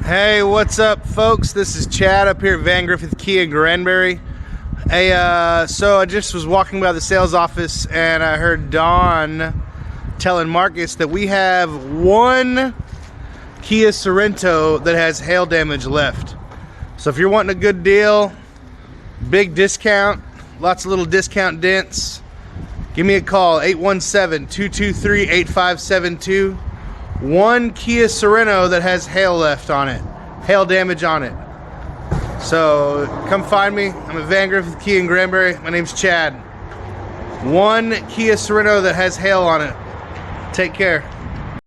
Hey, what's up, folks? This is Chad up here at Griffith KIA in Granbury. Hey, so I just was walking by the sales office and I heard Don telling Marcus that we have one KIA Sorento that has hail damage left. So if you're wanting a good deal, big discount, lots of little discount dents, give me a call, 817-223-8572. One KIA Sorento that has hail left on it, hail damage on it. So come find me. I'm at Griffith KIA in Granbury. My name's Chad. One KIA Sorento that has hail on it. Take care.